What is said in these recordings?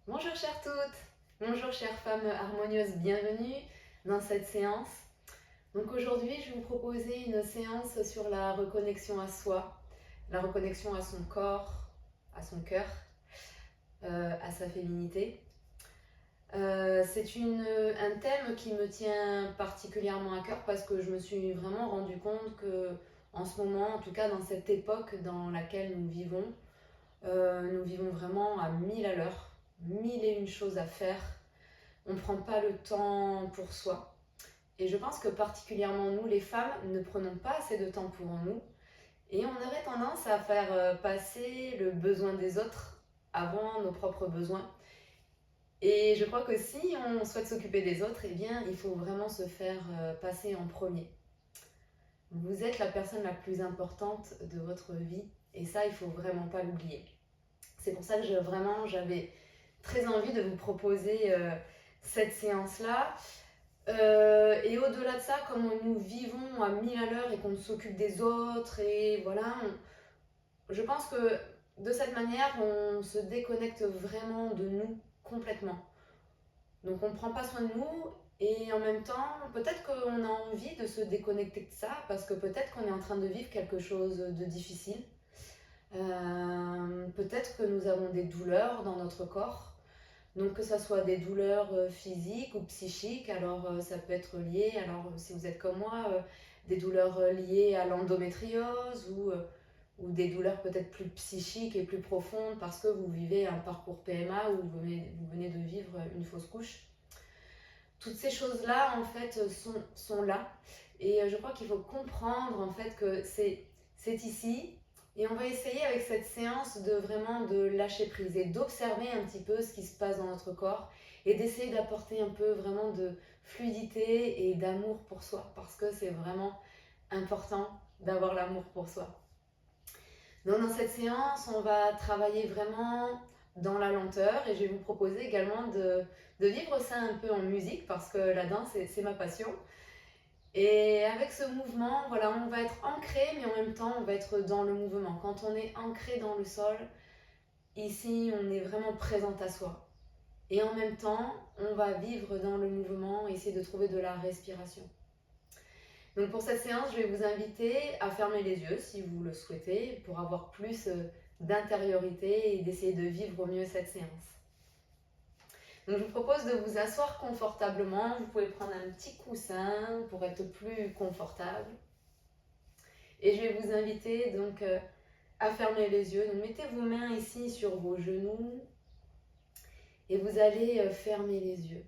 Bonjour chères toutes, bonjour chères femmes harmonieuses, bienvenue dans cette séance. Donc aujourd'hui je vais vous proposer une séance sur la reconnexion à soi, la reconnexion à son corps, à son cœur, à sa féminité. C'est un thème qui me tient particulièrement à cœur parce que je me suis vraiment rendu compte que en ce moment, en tout cas dans cette époque dans laquelle nous vivons vraiment à 1000 à l'heure, 1001 choses à faire. On ne prend pas le temps pour soi. Et je pense que particulièrement nous, les femmes, ne prenons pas assez de temps pour nous. Et on aurait tendance à faire passer le besoin des autres avant nos propres besoins. Et je crois que si on souhaite s'occuper des autres, eh bien, il faut vraiment se faire passer en premier. Vous êtes la personne la plus importante de votre vie. Et ça, il ne faut vraiment pas l'oublier. C'est pour ça que j'avais très envie de vous proposer cette séance-là. Et au-delà de ça, comme nous vivons à 1000 à l'heure et qu'on s'occupe des autres, et voilà, je pense que de cette manière, on se déconnecte vraiment de nous complètement. Donc on ne prend pas soin de nous et en même temps, peut-être qu'on a envie de se déconnecter de ça parce que peut-être qu'on est en train de vivre quelque chose de difficile. Peut-être que nous avons des douleurs dans notre corps. Donc que ça soit des douleurs physiques ou psychiques, alors ça peut être lié, alors si vous êtes comme moi, des douleurs liées à l'endométriose ou des douleurs peut-être plus psychiques et plus profondes parce que vous vivez un parcours PMA ou vous venez de vivre une fausse couche. Toutes ces choses-là, en fait, sont là. Et je crois qu'il faut comprendre, en fait, que c'est ici. Et on va essayer avec cette séance de vraiment de lâcher prise et d'observer un petit peu ce qui se passe dans notre corps et d'essayer d'apporter un peu vraiment de fluidité et d'amour pour soi parce que c'est vraiment important d'avoir l'amour pour soi. Donc dans cette séance, on va travailler vraiment dans la lenteur et je vais vous proposer également de vivre ça un peu en musique parce que la danse, c'est ma passion. Et avec ce mouvement, voilà, on va être ancré, mais en même temps, on va être dans le mouvement. Quand on est ancré dans le sol, ici, on est vraiment présente à soi. Et en même temps, on va vivre dans le mouvement et essayer de trouver de la respiration. Donc pour cette séance, je vais vous inviter à fermer les yeux si vous le souhaitez pour avoir plus d'intériorité et d'essayer de vivre au mieux cette séance. Donc je vous propose de vous asseoir confortablement. Vous pouvez prendre un petit coussin pour être plus confortable. Et je vais vous inviter donc à fermer les yeux. Donc mettez vos mains ici sur vos genoux et vous allez fermer les yeux.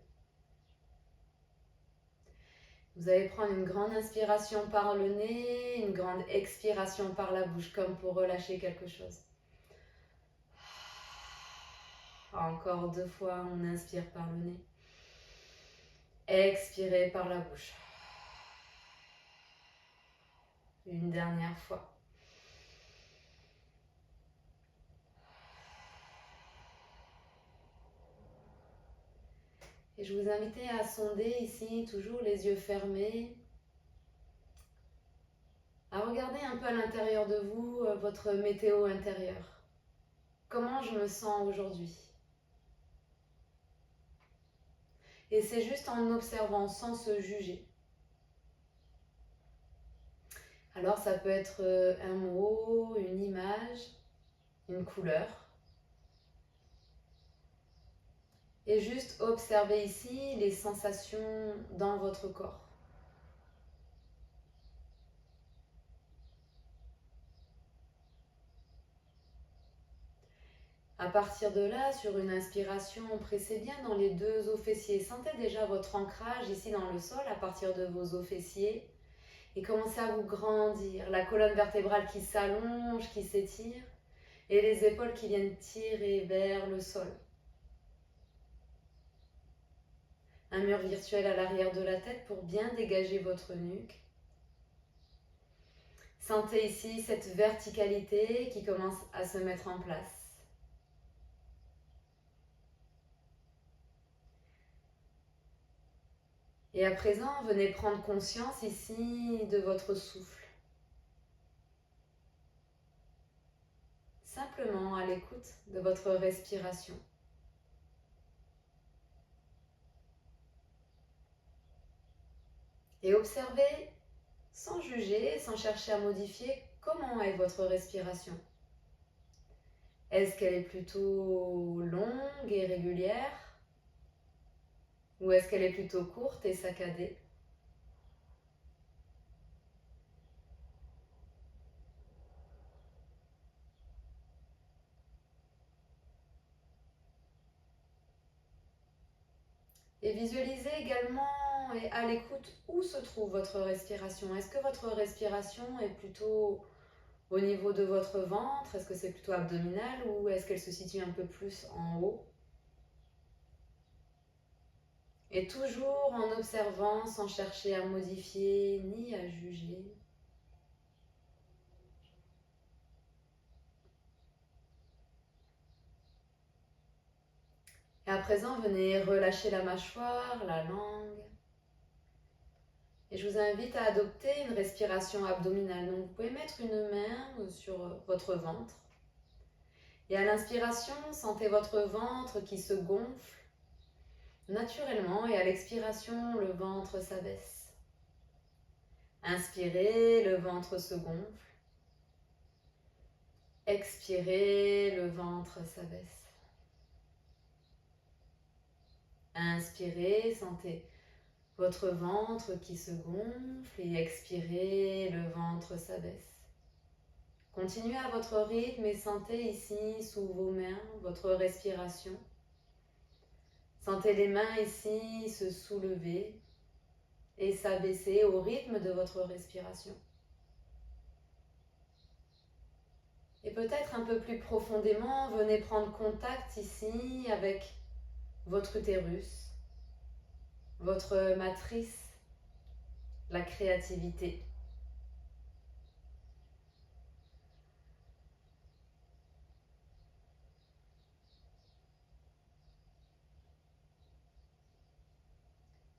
Vous allez prendre une grande inspiration par le nez, une grande expiration par la bouche, comme pour relâcher quelque chose. Encore 2 fois, on inspire par le nez. Expirez par la bouche. Une dernière fois. Et je vous invite à sonder ici, toujours les yeux fermés, à regarder un peu à l'intérieur de vous votre météo intérieure. Comment je me sens aujourd'hui? Et c'est juste en observant sans se juger. Alors ça peut être un mot, une image, une couleur. Et juste observer ici les sensations dans votre corps. À partir de là, sur une inspiration, pressez bien dans les 2 os fessiers. Sentez déjà votre ancrage ici dans le sol à partir de vos os fessiers. Et commencez à vous grandir. La colonne vertébrale qui s'allonge, qui s'étire. Et les épaules qui viennent tirer vers le sol. Un mur virtuel à l'arrière de la tête pour bien dégager votre nuque. Sentez ici cette verticalité qui commence à se mettre en place. Et à présent, venez prendre conscience ici de votre souffle. Simplement à l'écoute de votre respiration. Et observez, sans juger, sans chercher à modifier, comment est votre respiration. Est-ce qu'elle est plutôt longue et régulière? Ou est-ce qu'elle est plutôt courte et saccadée? Et visualisez également et à l'écoute où se trouve votre respiration. Est-ce que votre respiration est plutôt au niveau de votre ventre? Est-ce que c'est plutôt abdominal ou est-ce qu'elle se situe un peu plus en haut? Et toujours en observant sans chercher à modifier ni à juger. Et à présent, venez relâcher la mâchoire, la langue. Et je vous invite à adopter une respiration abdominale. Donc vous pouvez mettre une main sur votre ventre. Et à l'inspiration, sentez votre ventre qui se gonfle naturellement et à l'expiration, le ventre s'abaisse. Inspirez, le ventre se gonfle. Expirez, le ventre s'abaisse. Inspirez, sentez votre ventre qui se gonfle et expirez, le ventre s'abaisse. Continuez à votre rythme et sentez ici sous vos mains votre respiration. Sentez les mains ici se soulever et s'abaisser au rythme de votre respiration. Et peut-être un peu plus profondément, venez prendre contact ici avec votre utérus, votre matrice, la créativité.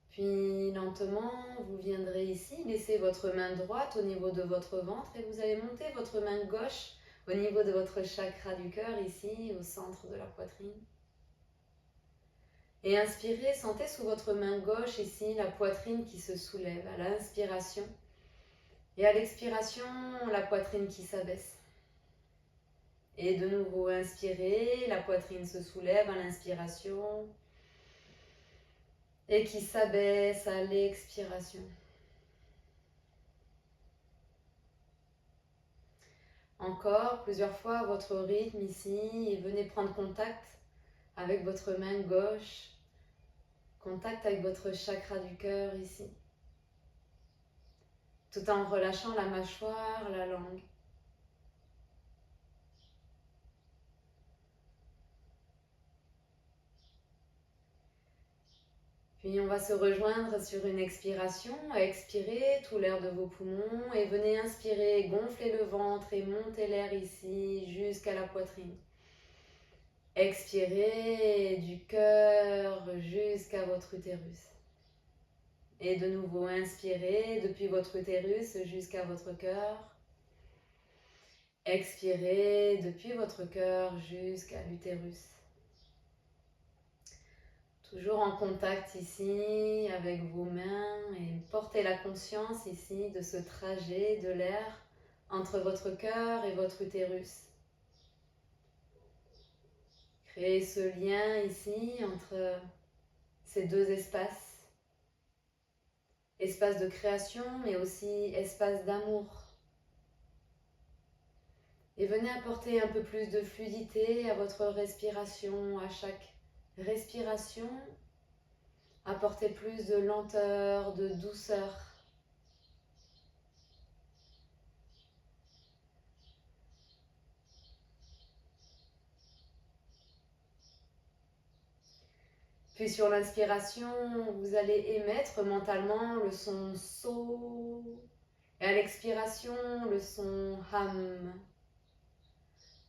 Puis lentement, vous viendrez ici, laissez votre main droite au niveau de votre ventre et vous allez monter votre main gauche au niveau de votre chakra du cœur, ici au centre de la poitrine. Et inspirez, sentez sous votre main gauche ici la poitrine qui se soulève à l'inspiration. Et à l'expiration, la poitrine qui s'abaisse. Et de nouveau, inspirez, la poitrine se soulève à l'inspiration. Et qui s'abaisse à l'expiration. Encore plusieurs fois à votre rythme ici et venez prendre contact avec votre main gauche, contact avec votre chakra du cœur ici, tout en relâchant la mâchoire, la langue. Puis on va se rejoindre sur une expiration, expirez tout l'air de vos poumons et venez inspirer, gonfler le ventre et monter l'air ici jusqu'à la poitrine. Expirez du cœur jusqu'à votre utérus. Et de nouveau, inspirez depuis votre utérus jusqu'à votre cœur. Expirez depuis votre cœur jusqu'à l'utérus. Toujours en contact ici avec vos mains et portez la conscience ici de ce trajet de l'air entre votre cœur et votre utérus. Créez ce lien ici entre ces deux espaces. Espace de création mais aussi espace d'amour. Et venez apporter un peu plus de fluidité à votre respiration, à chaque respiration. Apportez plus de lenteur, de douceur. Puis sur l'inspiration, vous allez émettre mentalement le son So. Et à l'expiration, le son Ham.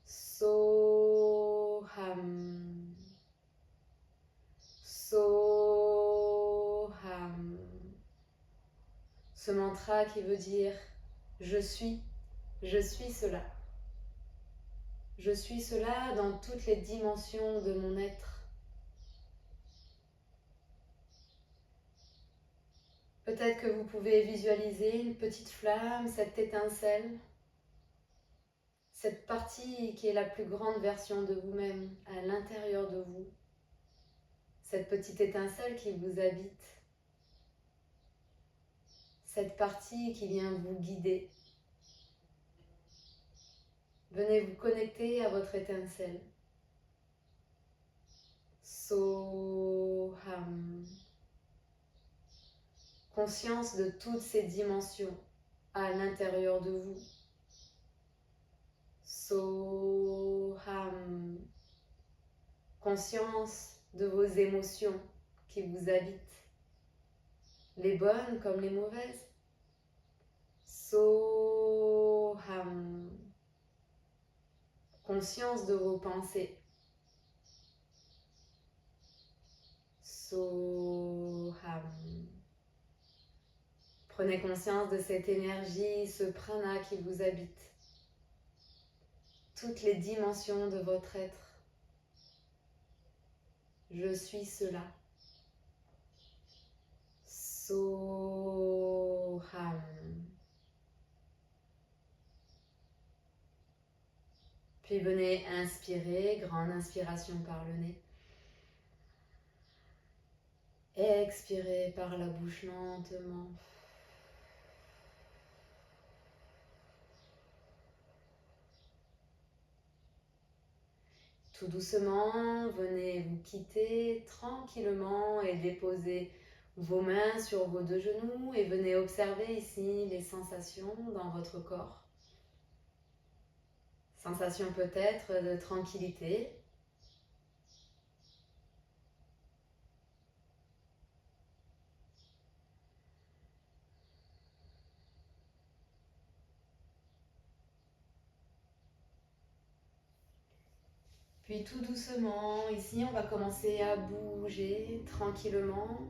So Ham. So Ham. Ce mantra qui veut dire je suis cela. Je suis cela dans toutes les dimensions de mon être. Peut-être que vous pouvez visualiser une petite flamme, cette étincelle, cette partie qui est la plus grande version de vous-même à l'intérieur de vous, cette petite étincelle qui vous habite, cette partie qui vient vous guider. Venez vous connecter à votre étincelle. Soham. Conscience de toutes ces dimensions à l'intérieur de vous. Soham. Conscience de vos émotions qui vous habitent, les bonnes comme les mauvaises. Soham. Conscience de vos pensées. Soham. Prenez conscience de cette énergie, ce prana qui vous habite. Toutes les dimensions de votre être. Je suis cela. Soham. Puis venez inspirer, grande inspiration par le nez. Expirez par la bouche lentement. Tout doucement, venez vous quitter tranquillement et déposer vos mains sur vos deux genoux et venez observer ici les sensations dans votre corps. Sensation peut-être de tranquillité. Puis tout doucement, ici on va commencer à bouger tranquillement.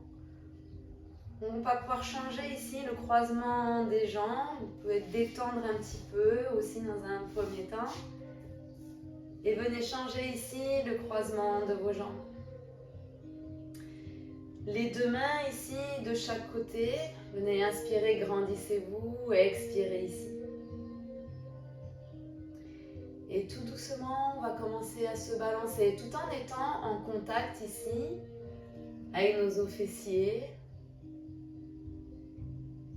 On va pouvoir changer ici le croisement des jambes. Vous pouvez détendre un petit peu aussi dans un premier temps. Et venez changer ici le croisement de vos jambes. Les deux mains ici de chaque côté. Venez inspirer, grandissez-vous et expirez ici. Et tout doucement, on va commencer à se balancer tout en étant en contact ici avec nos os fessiers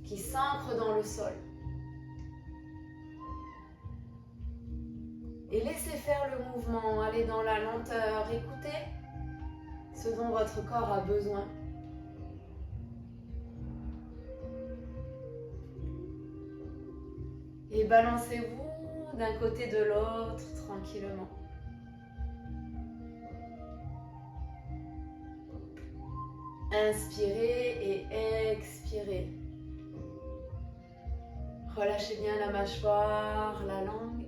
qui s'ancrent dans le sol. Et laissez faire le mouvement, allez dans la lenteur, écoutez ce dont votre corps a besoin. Et balancez-vous d'un côté de l'autre tranquillement. Inspirez et expirez. Relâchez bien la mâchoire, la langue.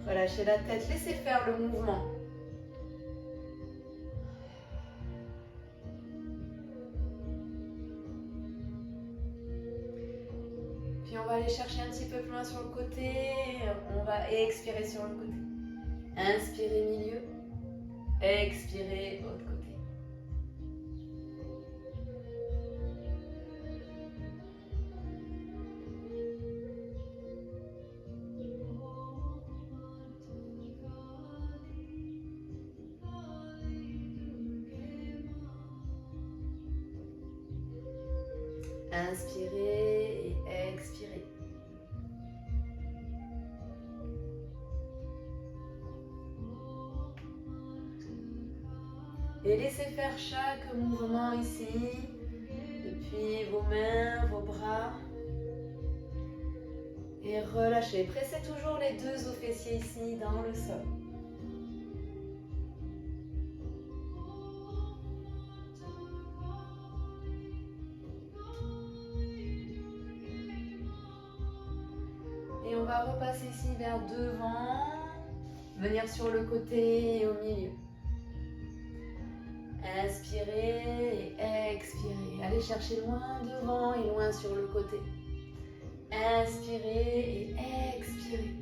Relâchez la tête, laissez faire le mouvement. Puis on va aller chercher un petit peu plus loin sur le côté. On va expirer sur le côté. Inspirez milieu. Expirez autre côté. Inspirez et expirez. Et laissez faire chaque mouvement ici, depuis vos mains, vos bras. Et relâchez. Pressez toujours les deux os fessiers ici dans le sol. Et on va repasser ici vers devant, venir sur le côté et au milieu. Inspirez et expirez. Allez chercher loin devant et loin sur le côté. Inspirez et expirez.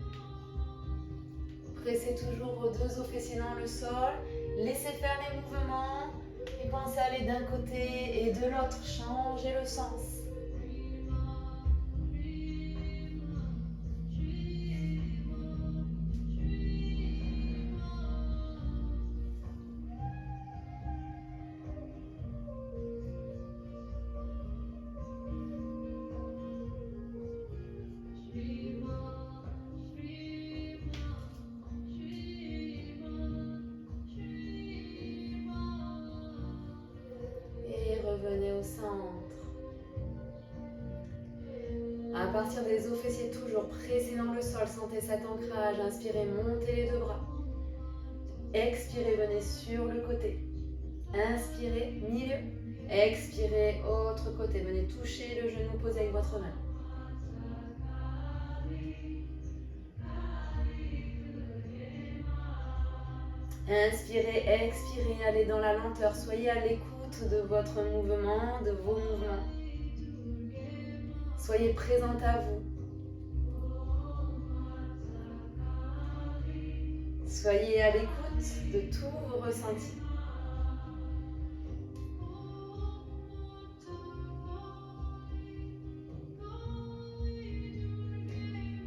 Pressez toujours vos deux os fessiers dans le sol. Laissez faire les mouvements. Et pensez à aller d'un côté et de l'autre. Changez le sens. Revenez au centre. À partir des os fessiers, toujours pressés dans le sol, sentez cet ancrage. Inspirez, montez les deux bras. Expirez, venez sur le côté. Inspirez, milieu. Expirez, autre côté. Venez toucher le genou posé avec votre main. Inspirez, expirez, allez dans la lenteur. Soyez à l'écoute de votre mouvement, de vos mouvements. Soyez présente à vous. Soyez à l'écoute de tous vos ressentis.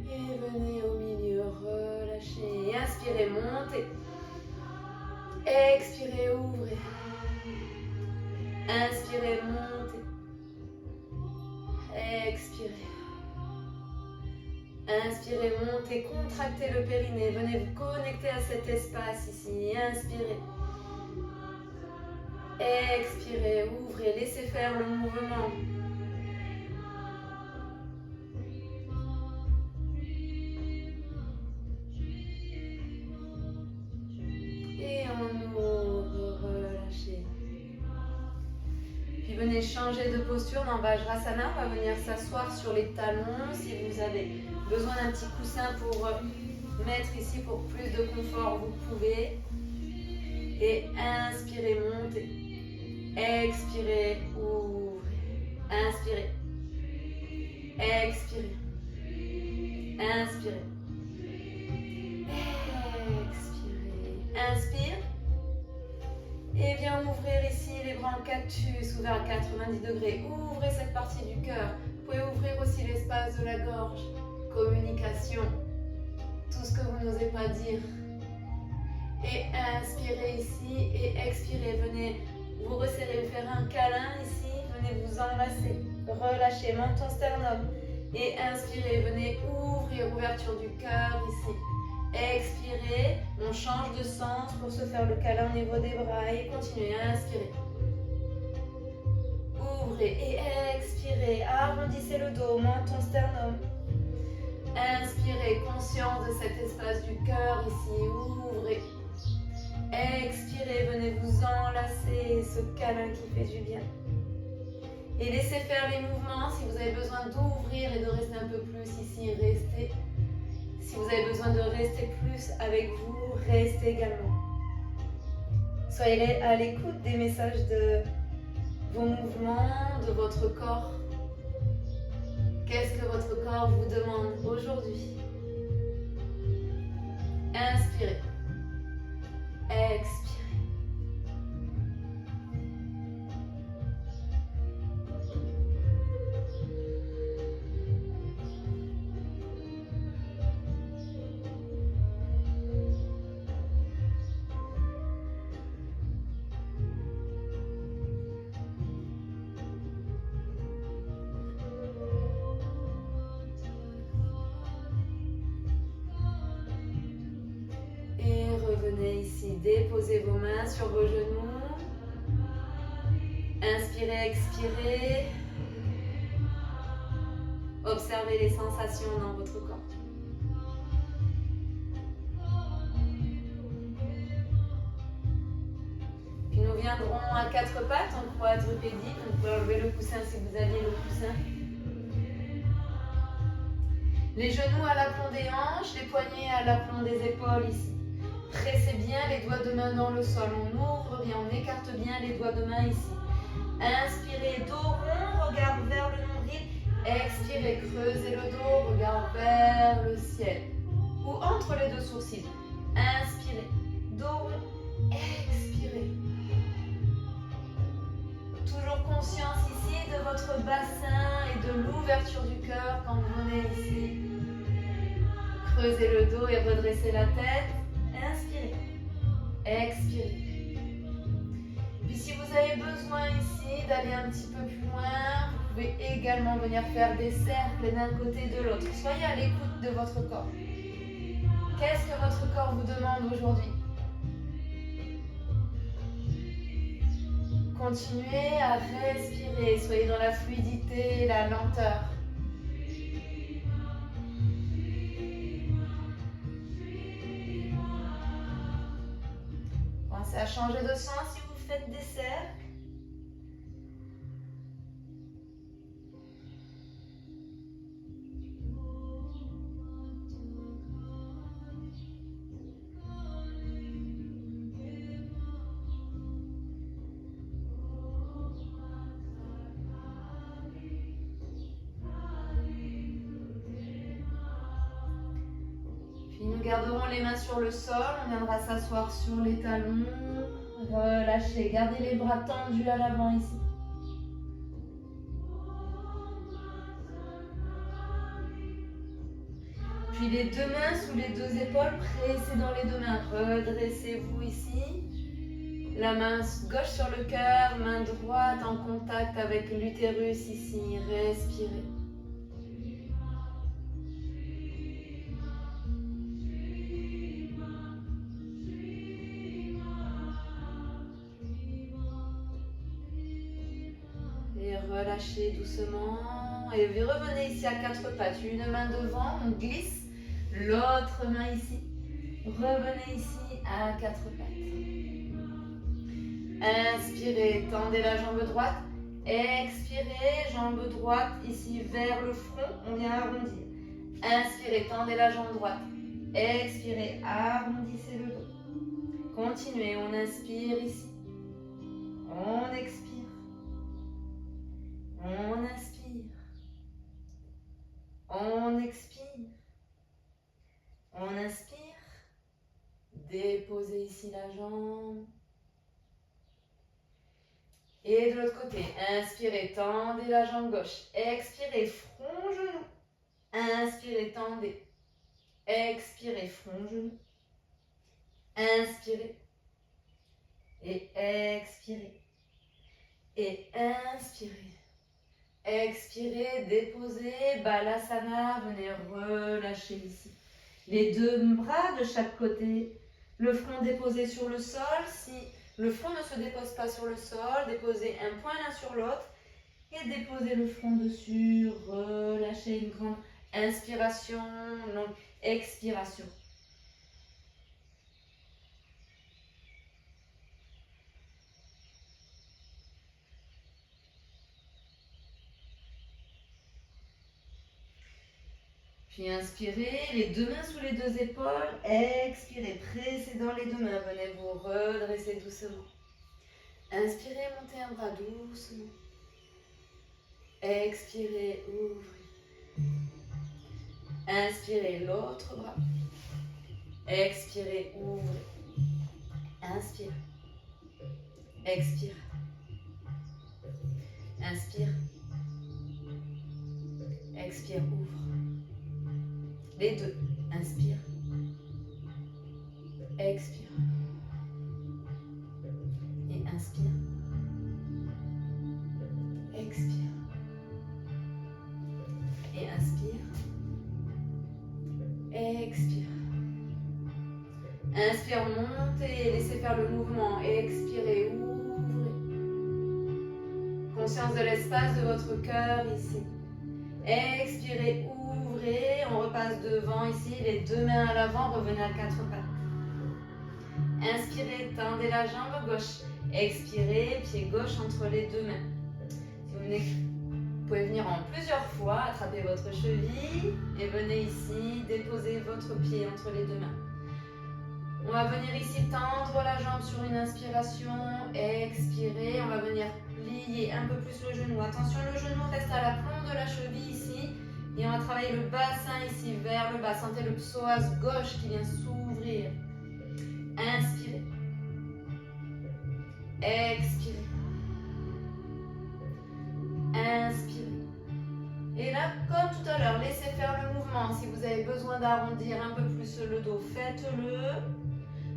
Et venez au milieu, relâchez. Inspirez, montez. Expirez, ouvrez. Inspirez, montez. Expirez. Inspirez, montez, contractez le périnée. Venez vous connecter à cet espace ici. Inspirez. Expirez, ouvrez, laissez faire le mouvement. Et on ouvre, relâchez. Puis venez changer de posture dans Vajrasana. On va venir s'asseoir sur les talons. Si vous avez besoin d'un petit coussin pour mettre ici pour plus de confort, vous pouvez. Et inspirez, montez. Expirez, ouvrez. Inspirez. Expirez. Inspirez. Expirez. Inspire. Et bien ouvrir ici les bras en cactus, ouverts à 90 degrés. Ouvrez cette partie du cœur. Vous pouvez ouvrir aussi l'espace de la gorge. Communication. Tout ce que vous n'osez pas dire. Et inspirez ici et expirez. Venez vous resserrer, faire un câlin ici. Venez vous enlacer. Relâchez menton sternum. Et inspirez. Venez ouvrir, ouverture du cœur ici. Expirez, on change de sens pour se faire le câlin au niveau des bras et continuez à inspirer. Ouvrez et expirez, arrondissez le dos, menton sternum. Inspirez, conscience de cet espace du cœur ici, ouvrez. Expirez, venez vous enlacer, ce câlin qui fait du bien. Et laissez faire les mouvements, si vous avez besoin d'ouvrir et de rester un peu plus ici, restez. Si vous avez besoin de rester plus avec vous, restez également. Soyez à l'écoute des messages de vos mouvements, de votre corps. Qu'est-ce que votre corps vous demande aujourd'hui? Inspirez. Expirez. Revenez ici, déposez vos mains sur vos genoux. Inspirez, expirez. Observez les sensations dans votre corps. Puis nous viendrons à quatre pattes en quadrupédie. Vous pouvez enlever le coussin si vous aviez le coussin. Les genoux à l'aplomb des hanches, les poignets à l'aplomb des épaules ici. Pressez bien les doigts de main dans le sol. On ouvre bien, on écarte bien les doigts de main ici. Inspirez, dos rond, regard vers le nombril. Expirez, creusez le dos, regard vers le ciel. Ou entre les deux sourcils. Inspirez. Dos rond. Expirez. Toujours conscience ici de votre bassin et de l'ouverture du cœur quand vous venez ici. Creusez le dos et redressez la tête. Inspirez. Expirez. Puis si vous avez besoin ici d'aller un petit peu plus loin, vous pouvez également venir faire des cercles d'un côté et de l'autre. Soyez à l'écoute de votre corps. Qu'est-ce que votre corps vous demande aujourd'hui? Continuez à respirer, soyez dans la fluidité, la lenteur. Pensez à changer de sens si vous faites des cercles. Puis nous garderons les mains sur le sol, on viendra s'asseoir sur les talons, relâchez, gardez les bras tendus à l'avant ici. Puis les deux mains sous les deux épaules, pressez dans les deux mains, redressez-vous ici. La main gauche sur le cœur, main droite en contact avec l'utérus ici, respirez. Relâchez doucement et vous revenez ici à quatre pattes. Une main devant, on glisse. L'autre main ici. Revenez ici à quatre pattes. Inspirez, tendez la jambe droite. Expirez, jambe droite ici vers le front. On vient arrondir. Inspirez, tendez la jambe droite. Expirez, arrondissez le dos. Continuez, on inspire ici. On expire. On inspire, on expire, on inspire, déposez ici la jambe. Et de l'autre côté, inspirez, tendez la jambe gauche, expirez, front, genou, inspirez, tendez, expirez, front, genou, inspirez, et expirez, et inspirez. Expirez, déposez, Balasana, venez relâcher ici. Les deux bras de chaque côté, le front déposé sur le sol. Si le front ne se dépose pas sur le sol, déposez un point l'un sur l'autre et déposez le front dessus. Relâchez une grande inspiration, longue expiration. Puis inspirez, les deux mains sous les deux épaules. Expirez, pressez dans les deux mains. Venez vous redresser doucement. Inspirez, montez un bras doucement. Expirez, ouvrez. Inspirez, l'autre bras. Expirez, ouvrez. Inspire. Expire. Inspire. Expire, ouvre. Les deux. Inspire. Expire. Et inspire. Expire. Et inspire. Expire. Inspire, montez, laissez faire le mouvement. Expirez, ouvrez. Conscience de l'espace de votre cœur ici. Expirez, ouvrez. On repasse devant ici, les deux mains à l'avant, revenez à quatre pattes. Inspirez, tendez la jambe gauche. Expirez, pied gauche entre les deux mains. Si vous pouvez venir en plusieurs fois, attrapez votre cheville et venez ici, déposez votre pied entre les deux mains. On va venir ici tendre la jambe sur une inspiration, expirer, on va venir plier un peu plus le genou. Attention, le genou reste à la plombe de la cheville ici. Et on va travailler le bassin ici vers le bas. Sentez le psoas gauche qui vient s'ouvrir. Inspirez. Expirez. Inspirez. Et là, comme tout à l'heure, laissez faire le mouvement. Si vous avez besoin d'arrondir un peu plus le dos, faites-le.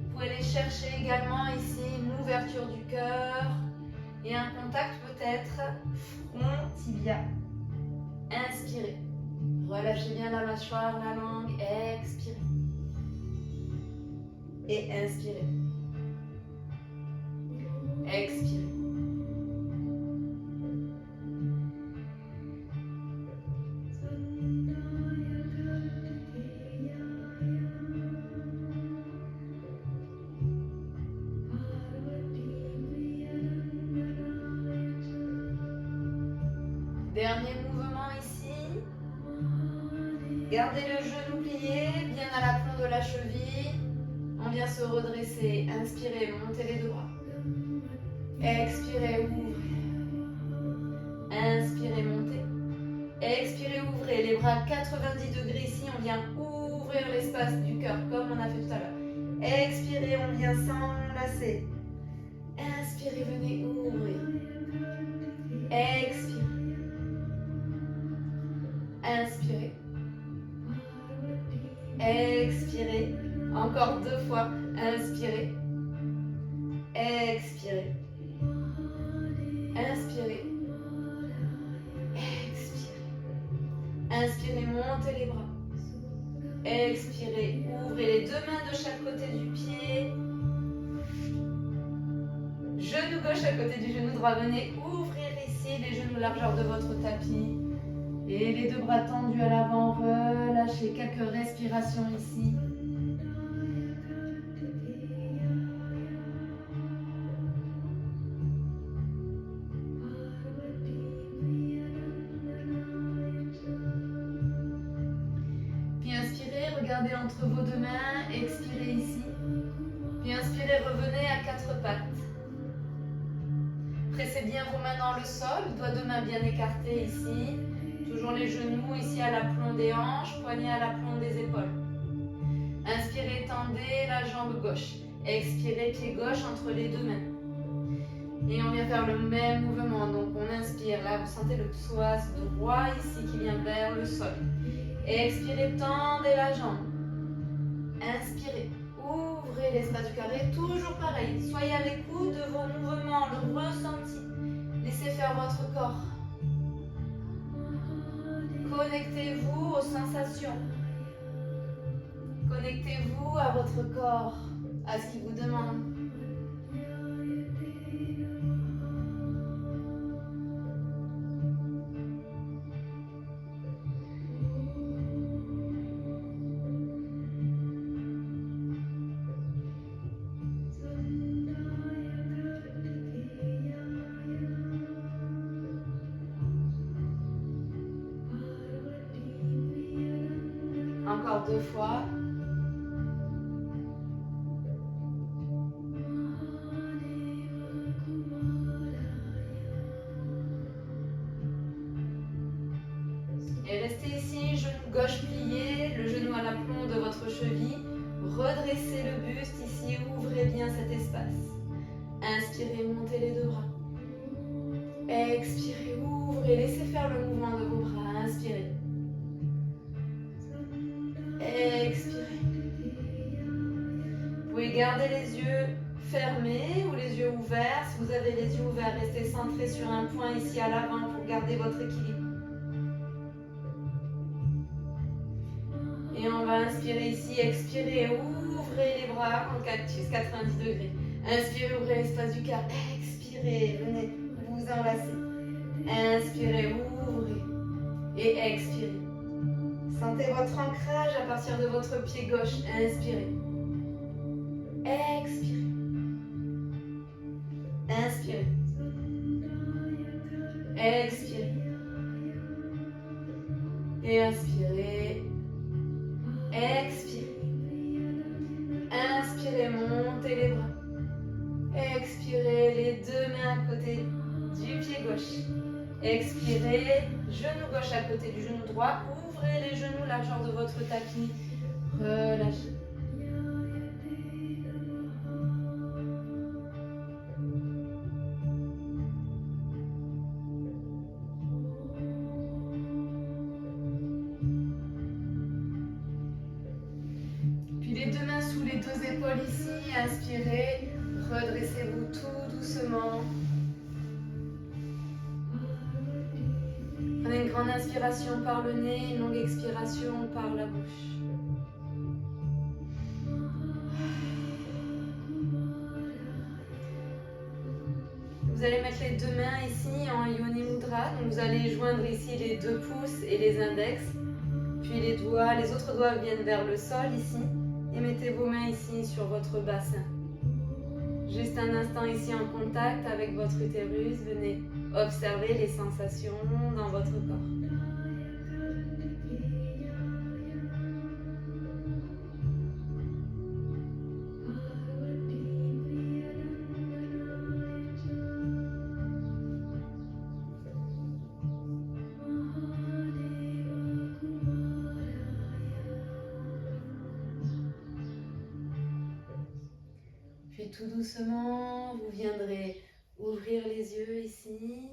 Vous pouvez aller chercher également ici une ouverture du cœur et un contact peut-être front, tibia. Inspirez. Relâchez bien la mâchoire, la langue. Expirez. Et inspirez. Expirez. Dernier mouvement ici. Gardez le genou plié, bien à l'aplomb de la cheville. On vient se redresser. Inspirez, montez les deux bras. Expirez, ouvrez. Inspirez, montez. Expirez, ouvrez. Les bras 90 degrés ici. On vient ouvrir l'espace du cœur comme on a fait tout à l'heure. Expirez, on vient s'enlacer. Inspirez, venez ouvrir. Expirez. Inspirez. Expirez. Encore 2 fois. Inspirez. Expirez. Inspirez. Expirez. Inspirez, montez les bras. Expirez, ouvrez les 2 mains de chaque côté du pied. Genou gauche à côté du genou droit. Venez ouvrir ici les genoux largeur de votre tapis. Et les 2 bras tendus à l'avant. Relâchez quelques respirations ici. Puis inspirez, regardez entre vos 2 mains. Expirez ici. Puis inspirez, revenez à 4 pattes. Pressez bien vos mains dans le sol, doigts de main bien écartés ici. Toujours les genoux ici à l'aplomb des hanches, poignets à l'aplomb des épaules. Inspirez, tendez la jambe gauche. Expirez, pied gauche entre les 2 mains. Et on vient faire le même mouvement. Donc on inspire, là vous sentez le psoas droit ici qui vient vers le sol. Expirez, tendez la jambe. Inspirez, ouvrez l'espace du carré. Toujours pareil, soyez à l'écoute de vos mouvements, le ressenti. Laissez faire votre corps. Connectez-vous aux sensations. Connectez-vous à votre corps, à ce qu'il vous demande. Encore 2 fois. Et restez ici, genou gauche plié, le genou à l'aplomb de votre cheville. Redressez le buste ici, ouvrez bien cet espace. Inspirez, montez les 2 bras. Expirez, ouvrez, laissez faire le mouvement de vos bras. Inspirez. Expirez. Vous pouvez garder les yeux fermés ou les yeux ouverts. Si vous avez les yeux ouverts, restez centrés sur un point ici à l'avant pour garder votre équilibre. Et on va inspirer ici, expirez, ouvrez les bras en 90 degrés. Inspirez, ouvrez l'espace du cœur. Expirez, venez vous enlacer. Inspirez, ouvrez et expirez. Sentez votre ancrage à partir de votre pied gauche. Inspirez. Expirez. Inspirez. Expirez. Et inspirez. Expirez. Inspirez, montez les bras. Expirez, les 2 mains à côté du pied gauche. Expirez, genou gauche à côté du genou droit. Ouvrez les genoux, largeur de votre tapis. Relâchez. Les deux mains sous les deux épaules ici, inspirez, redressez-vous tout doucement. Prenez une grande inspiration par le nez, une longue expiration par la bouche. Vous allez mettre les deux mains ici en Yoni Mudra. Donc vous allez joindre ici les deux pouces et les index. Puis les autres doigts viennent vers le sol ici. Et mettez vos mains ici sur votre bassin. Juste un instant ici en contact avec votre utérus. Venez observer les sensations dans votre corps. Puis tout doucement, vous viendrez ouvrir les yeux ici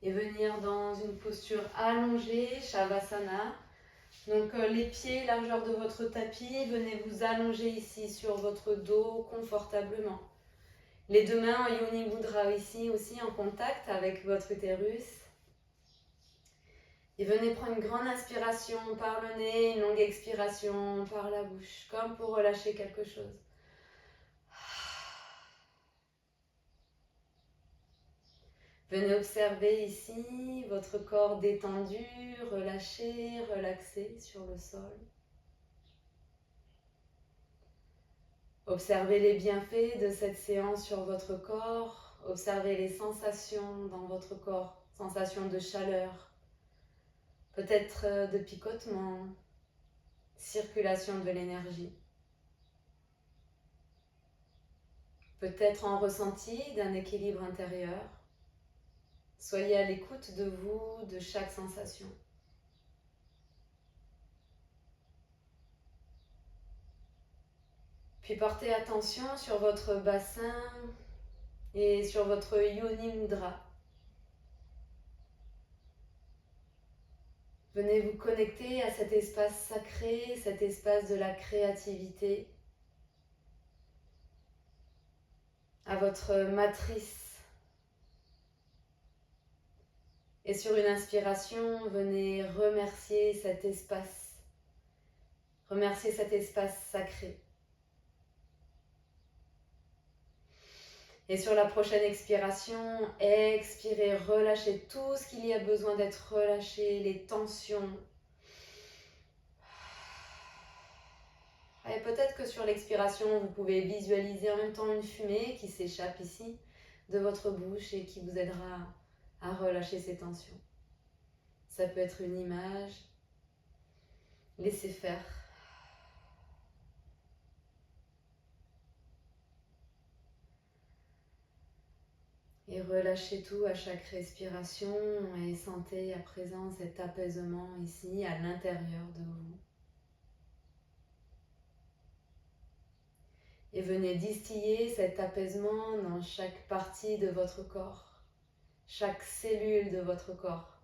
et venir dans une posture allongée, Shavasana. Donc les pieds, largeur de votre tapis, venez vous allonger ici sur votre dos confortablement. Les deux mains en Yoni Mudra ici aussi en contact avec votre utérus. Et venez prendre une grande inspiration par le nez, une longue expiration par la bouche, comme pour relâcher quelque chose. Venez observer ici votre corps détendu, relâché, relaxé sur le sol. Observez les bienfaits de cette séance sur votre corps. Observez les sensations dans votre corps, sensations de chaleur, peut-être de picotement, circulation de l'énergie. Peut-être en ressenti d'un équilibre intérieur. Soyez à l'écoute de vous, de chaque sensation. Puis portez attention sur votre bassin et sur votre Yoni Mudra. Venez vous connecter à cet espace sacré, cet espace de la créativité, à votre matrice. Et sur une inspiration, venez remercier cet espace sacré. Et sur la prochaine expiration, expirez, relâchez tout ce qu'il y a besoin d'être relâché, les tensions. Et peut-être que sur l'expiration, vous pouvez visualiser en même temps une fumée qui s'échappe ici de votre bouche et qui vous aidera à relâcher ces tensions. Ça peut être une image. Laissez faire. Et relâchez tout à chaque respiration et sentez à présent cet apaisement ici à l'intérieur de vous. Et venez distiller cet apaisement dans chaque partie de votre corps, chaque cellule de votre corps.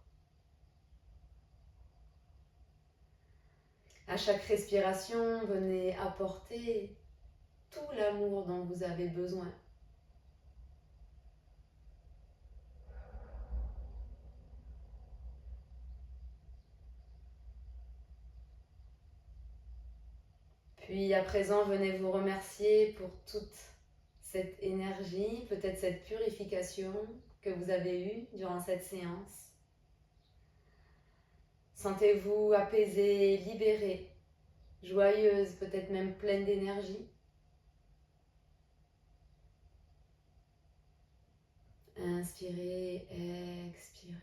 À chaque respiration, venez apporter tout l'amour dont vous avez besoin. Puis à présent, venez vous remercier pour toute cette énergie, peut-être cette purification que vous avez eue durant cette séance. Sentez-vous apaisée, libérée, joyeuse, peut-être même pleine d'énergie. Inspirez, expirez.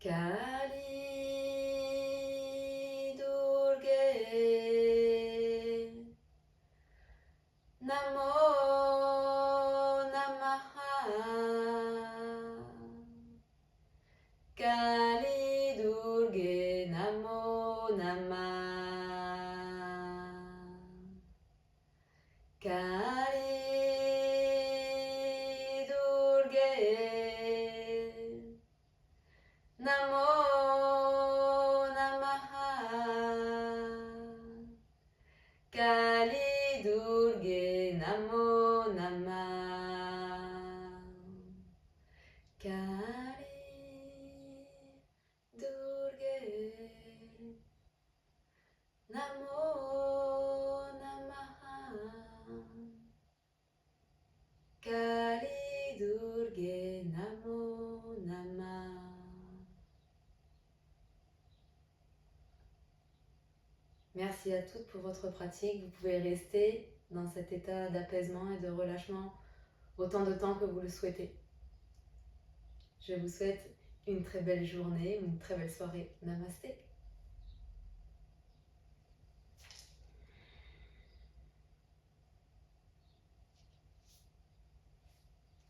Kali Durge Namo Namaha Kali Durge Namo Namaha Kali Durge Namo Merci à toutes pour votre pratique. Vous pouvez rester dans cet état d'apaisement et de relâchement autant de temps que vous le souhaitez. Je vous souhaite une très belle journée, une très belle soirée. Namasté.